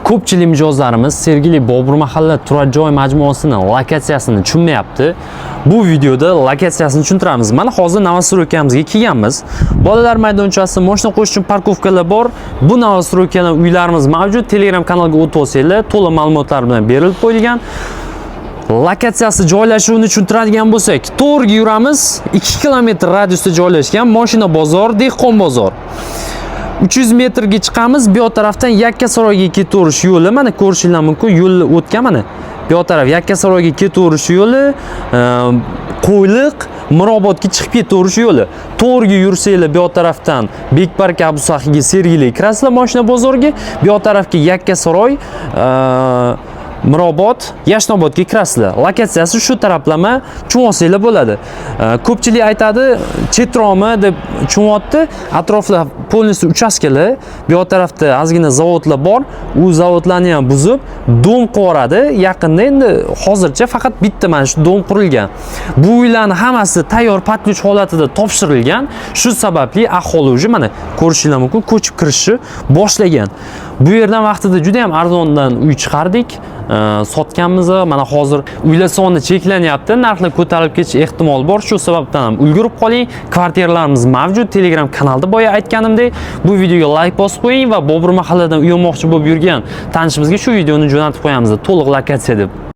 Ko'pchilik mijozlarimiz Sergeli Bobur mahalla turar joy majmuasining lokatsiyasini tushunmayapti. Bu videoda lokatsiyasini tushuntiramiz. Mana hozir Novostroykamizga kelganmiz. Bolalar maydonchasi, mashina qo'yish uchun parkovkalar bor. Bu Novostroykalar uylarimiz mavjud. Telegram kanaliga o'tib olsanglar, to'liq ma'lumotlar bilan berilib qo'yilgan. Lokatsiyasi joylashuvini tushuntiradigan bo'lsak, to'g'riga yuramiz. 2 kilometr radiusda joylashgan mashina bozor, dehqon bozor. 300 metrga chiqamiz. Bu tarafdan Yakkasaroyga ketaverish yo'li, mana ko'rishinglar mumkin, yo'l o'tgan mana. Bu taraf Yakkasaroyga ketaverish yo'li, Qo'yliq, Mirobodga chiqib ketaverish yo'li. To'g'riga yursanglar bu tarafdan Bekpark Abusahiga Sergeli kirasizlar mashina bozoriga, bu tarafga Yakkasaroy, Mirobod, Yashnobodga kirasizlar. Lokatsiyasi shu taraflama tushunolsanglar bo'ladi. Ko'pchilik aytadi, chetroqmi deb tushunyapti. Atroflar polniy uchastkalar, bu tarafda ozgina zavodlar bor. U zavodlarni ham buzib, dom quradi. Yaqinda endi hozircha faqat bitta mana shu dom qurilgan. Bu uylarning hammasi tayyor patluch holatida topshirilgan. Shu sababli aholi уже mana ko'rishinglar mumkin, ko'chib kirishni boshlagan. Bu yerdan vaqtida juda ham arzondan uy chiqardik. Sotganmiz, mana hozir uylar soni cheklanyapti, narxlar ko'tarilib ketish ehtimol bor. Shu sababdan ham ulgurib qoling. Kvartiralarimiz mavjud. Telegram kanalda boya aytganimdek, bu videoga like bosib qo'ying va Bobur mahalladan uy olmoqchi bo'lib yurgan tanishimizga shu videoni jo'natib qo'yamiz, to'liq lokatsiya deb.